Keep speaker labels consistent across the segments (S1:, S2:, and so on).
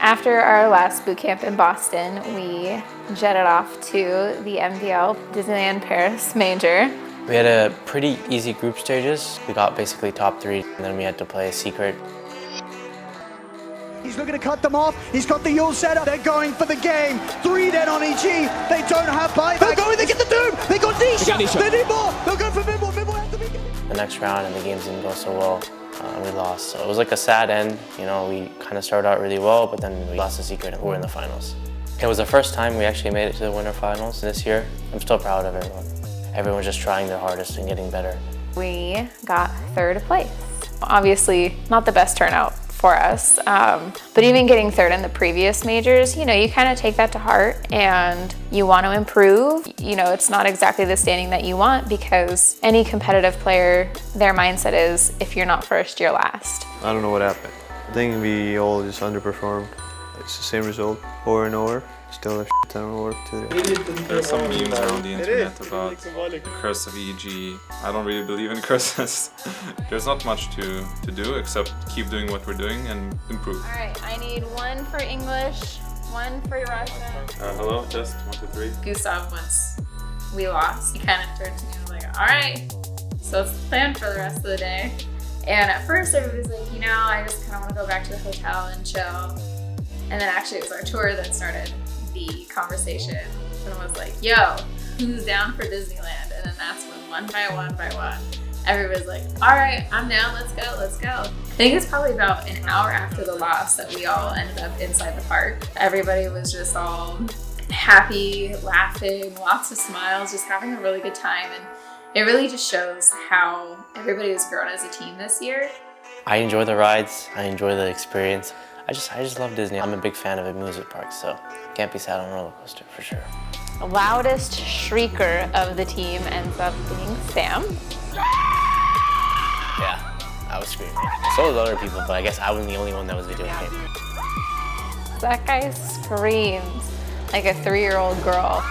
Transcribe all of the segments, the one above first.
S1: After our last boot camp in Boston, we jetted off to the MDL Disneyland Paris Major.
S2: We had a pretty easy group stages. We got basically top 3, and then we had to play a secret.
S3: He's looking to cut them off. He's got the yawl set up. They're going for the game. 3 dead on EG. They don't have buyback. They're going, they get the Doom. They got Nisha. They need more. They'll go for Vimble. Vimble has to be.
S2: The next round and the games didn't go so well. We lost. So it was like a sad end. You know, we kind of started out really well, but then we lost the secret and we're in the finals. It was the first time we actually made it to the winter finals this year. I'm still proud of everyone. Everyone's just trying their hardest and getting better.
S1: We got 3rd place. Obviously, not the best turnout for us, but even getting 3rd in the previous majors, you know, you kind of take that to heart and you want to improve. You know, it's not exactly the standing that you want because any competitive player, their mindset is if you're not first, you're last.
S4: I don't know what happened. I think we all just underperformed. It's the same result over and over. Still a shit ton of work to do.
S5: There's some memes around the internet about the curse of EG. I don't really believe in curses. There's not much to do except keep doing what we're doing and improve.
S1: All right, I need 1 for English, 1 for Russian.
S5: Hello, test 1, 2, 3.
S1: Gustav, once we lost, he kind of turned to me and was like, all right, so it's the plan for the rest of the day. And at first everybody was like, you know, I just kind of want to go back to the hotel and chill. And then actually it was our tour that started the conversation. Someone was like, yo, who's down for Disneyland? And then that's when one by one, everybody's like, all right, I'm down, let's go, let's go. I think it's probably about an hour after the loss that we all ended up inside the park. Everybody was just all happy, laughing, lots of smiles, just having a really good time. And it really just shows how everybody has grown as a team this year.
S2: I enjoy the rides. I enjoy the experience. I just love Disney. I'm a big fan of amusement parks, so can't be sad on a roller coaster for sure.
S1: The loudest shrieker of the team ends up being Sam.
S2: Yeah, I was screaming. So was other people, but I guess I wasn't the only one that was videotaping.
S1: That guy screams like a 3-year-old girl.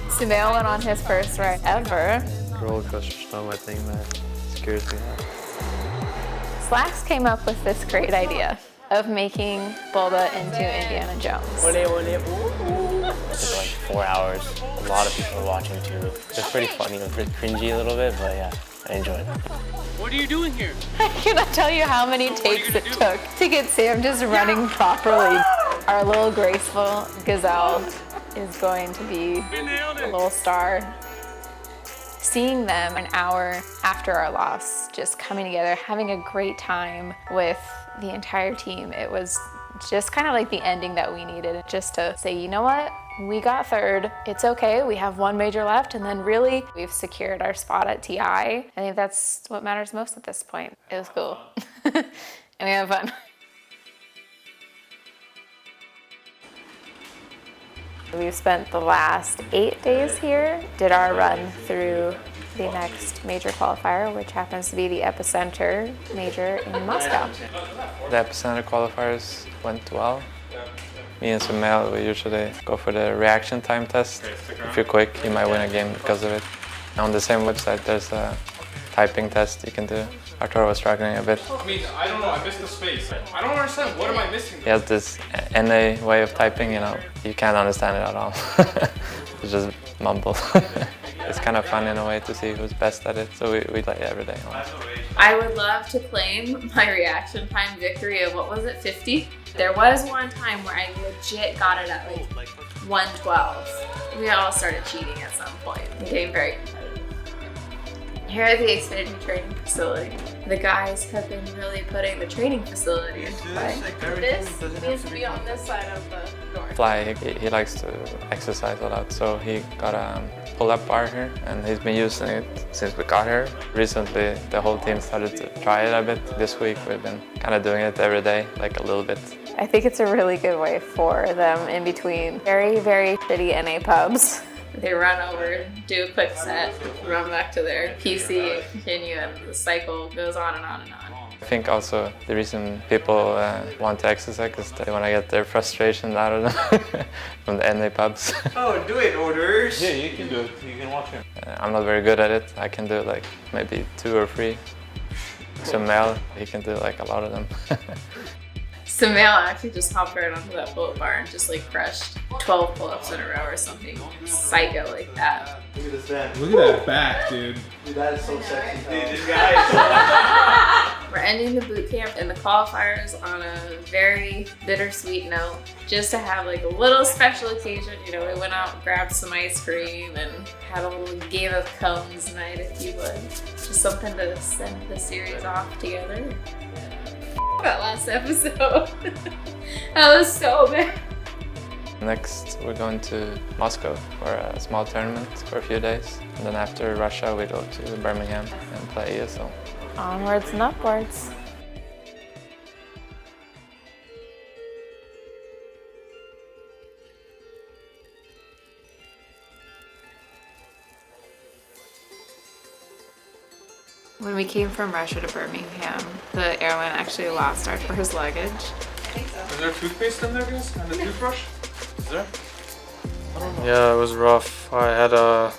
S1: Sumail went on his first ride ever.
S4: Roller coaster's not my thing, man. It scares me out.
S1: Slacks came up with this great idea of making Bulba into Indiana Jones.
S2: It took like 4 hours. A lot of people were watching too. It was pretty funny, it was pretty cringy a little bit, but yeah, I enjoyed it.
S6: What are you doing here?
S1: I cannot tell you how many takes it took to get Sam just running properly. Our little graceful gazelle is going to be a little star. Seeing them an hour after our loss, just coming together, having a great time with the entire team, it was just kind of like the ending that we needed, just to say, you know what, we got 3rd, it's okay, we have 1 major left, and then really, we've secured our spot at TI. I think that's what matters most at this point. It was cool, and we had fun. We've spent the last 8 days here, did our run through the next major qualifier, which happens to be the Epicenter major in Moscow.
S7: The Epicenter qualifiers went well. Me and Sumail, we usually go for the reaction time test. If you're quick, you might win a game because of it. On the same website, there's a typing test you can do. Arturo was struggling a bit.
S5: I mean, I don't know, I missed the space. I don't understand, what am I missing?
S7: He has this NA way of typing, you know, you can't understand it at all. It's just mumble. It's kind of fun in a way to see who's best at it, so we play every day.
S1: I would love to claim my reaction time victory of, what was it, 50? There was one time where I legit got it at like 112. We all started cheating at some point. It became very competitive. Here at the Xfinity training facility, the guys have been really putting the training facility into play. This needs to be on this side of the door.
S7: Fly, he likes to exercise a lot, so he got a pull-up bar here, and he's been using it since we got here. Recently, the whole team started to try it a bit. This week, we've been kind of doing it every day, like a little bit.
S1: I think it's a really good way for them in between very, very shitty NA pubs. They run over, do a quick set, run back to their PC, and continue, and the cycle goes on and on and on.
S7: I think also the reason people want to exercise is they want to get their frustration out of them from the NA pubs.
S6: Oh, do it, orders!
S5: Yeah, you can do it, you can watch him.
S7: I'm not very good at it. I can do like maybe 2 or 3. So Mel, he can do like a lot of them.
S1: Samel actually just hopped right onto that pull-up bar and just like crushed 12 pull-ups in a row or something psycho like that.
S4: Look at this man.
S8: Look at that back, dude.
S4: Dude, that is so sexy.
S6: Dude, this guy
S1: We're ending the boot camp and the qualifiers on a very bittersweet note, just to have like a little special occasion. You know, we went out, grabbed some ice cream, and had a little game of cones night, if you would. Just something to send the series off together. That last episode. That was so bad.
S7: Next, we're going to Moscow for a small tournament for a few days. And then after Russia, we go to Birmingham and play ESL.
S1: Onwards and upwards. When we came from Russia to Birmingham, the airline actually lost our first luggage.
S5: Is there toothpaste in there, guys? And a toothbrush? Is there?
S9: Yeah, it was rough. I had a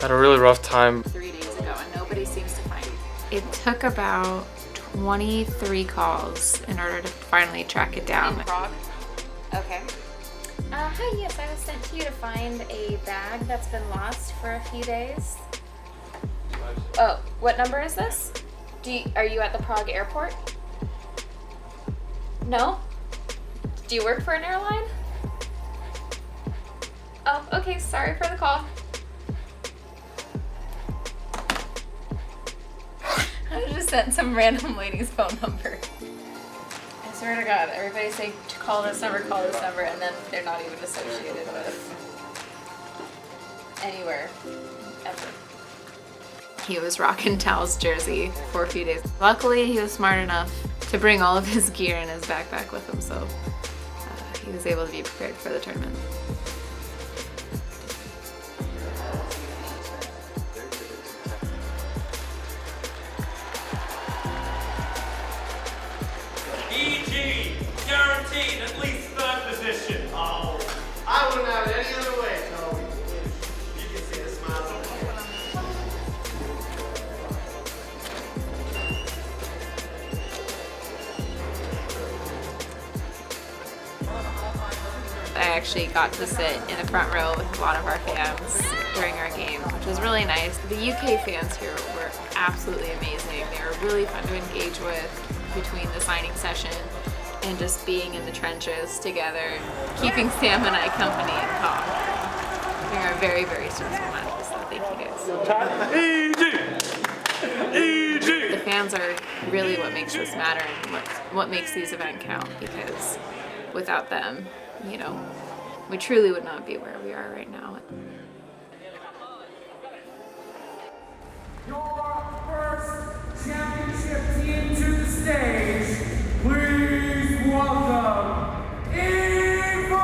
S9: really rough time.
S1: 3 days ago, and nobody seems to find it. It took about 23 calls in order to finally track it down. Okay. Hi, yes, I was sent to you to find a bag that's been lost for a few days. Oh, what number is this? Are you at the Prague airport? No? Do you work for an airline? Oh, okay, sorry for the call. I just sent some random lady's phone number. I swear to God, everybody say call this number, and then they're not even associated with anywhere ever. He was rocking Tal's jersey for a few days. Luckily, he was smart enough to bring all of his gear in his backpack with him, so he was able to be prepared for the tournament.
S6: EG, guaranteed at least third position. Oh, I wouldn't have it any other way, Toby. You can see the smiles on my face.
S1: I actually got to sit in the front row with a lot of our fans during our game, which was really nice. The UK fans here were absolutely amazing. They were really fun to engage with between the signing session and just being in the trenches together, keeping Sam and I company and calm during our very, very stressful matches. So thank you guys. The fans are really what makes this matter and what makes these events count, because without them, you know, we truly would not be where we are right now.
S10: Your first championship team to the stage, please welcome Evil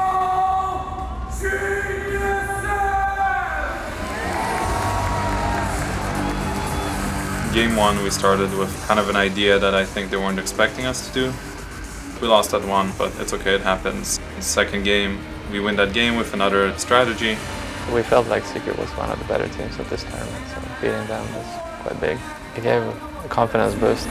S10: Geniuses!
S5: Game 1, we started with kind of an idea that I think they weren't expecting us to do. We lost that one, but it's okay, it happens. Second game, we win that game with another strategy.
S7: We felt like Secret was one of the better teams at this tournament, so beating them was quite big. It gave a confidence boost.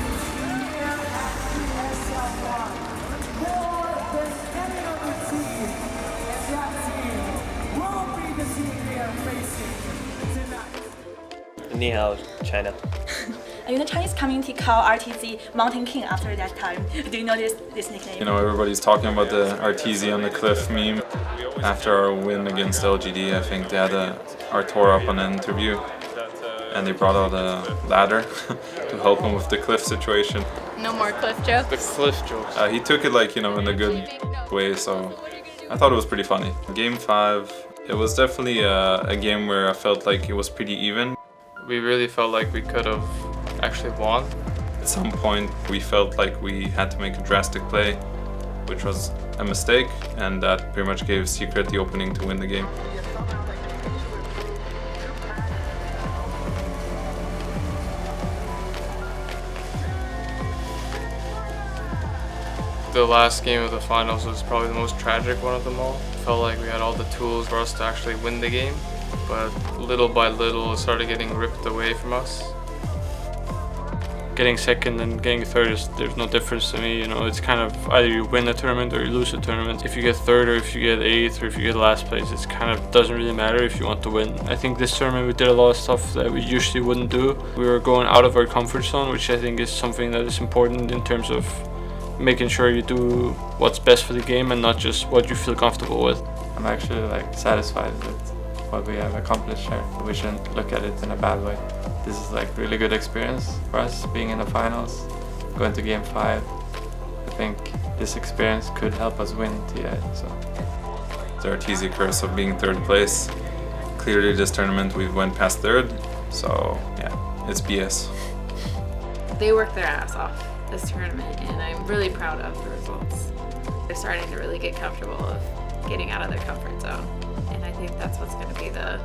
S2: Ni hao, China.
S11: In the Chinese community call RTZ Mountain King after that time. Do you know this nickname?
S5: You know, everybody's talking about the RTZ on the cliff meme. After our win against LGD, I think they had Artur up on an interview, and they brought out a ladder to help him with the cliff situation.
S1: No more cliff jokes.
S9: The cliff jokes.
S5: He took it like, you know, in a good way, so I thought it was pretty funny. Game 5, it was definitely a game where I felt like it was pretty even.
S9: We really felt like we could have actually won.
S5: At some point, we felt like we had to make a drastic play, which was a mistake, and that pretty much gave Secret the opening to win the game.
S9: The last game of the finals was probably the most tragic one of them all. Felt like we had all the tools for us to actually win the game, but little by little it started getting ripped away from us. getting second and getting third there's no difference to me. You know, it's kind of either you win a tournament or you lose a tournament. If you get third or if you get eighth or if you get last place, it's kind of doesn't really matter if you want to win. I think this tournament we did a lot of stuff that we usually wouldn't do. We were going out of our comfort zone, which I think is something that is important in terms of making sure you do what's best for the game and not just what you feel comfortable with.
S7: I'm actually like satisfied with what we have accomplished here. We shouldn't look at it in a bad way. This is like really good experience for us, being in the finals, going to game 5. I think this experience could help us win TI. So
S5: The RTZ curse of being third place. Clearly this tournament we went past third, so yeah, it's BS.
S1: They worked their ass off this tournament, and I'm really proud of the results. They're starting to really get comfortable of getting out of their comfort zone, and I think that's what's going to be the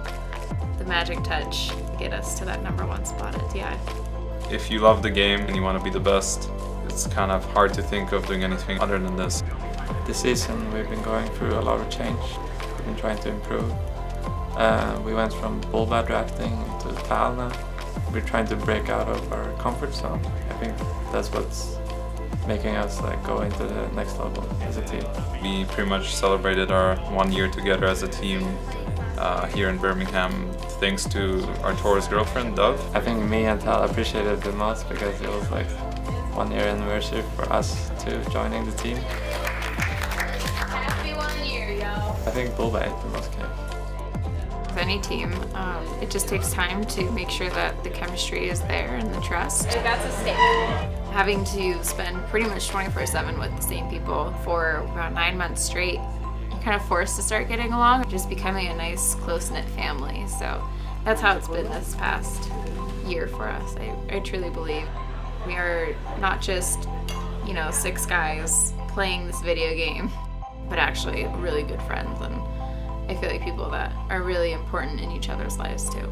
S1: magic touch to get us to that #1 spot at TI.
S5: If you love the game and you want to be the best, it's kind of hard to think of doing anything other than this.
S7: this season we've been going through a lot of change. We've been trying to improve. We went from bullbat drafting to TAL now. We're trying to break out of our comfort zone. I think that's what's making us like go into the next level as a team.
S5: We pretty much celebrated our 1 year together as a team here in Birmingham, thanks to our Taurus girlfriend, Dove.
S7: I think me and Tal appreciated it the most because it was like 1 year anniversary for us too, joining the team.
S1: Happy 1 year, yo!
S7: I think bullbat ate the most cake.
S1: With any team, it just takes time to make sure that the chemistry is there and the trust. That's a statement. Having to spend pretty much 24/7 with the same people for about 9 months straight, you're kind of forced to start getting along, just becoming a nice, close-knit family. So that's how it's been this past year for us. I truly believe we are not just, 6 guys playing this video game, but actually really good friends, and I feel like people that are really important in each other's lives too.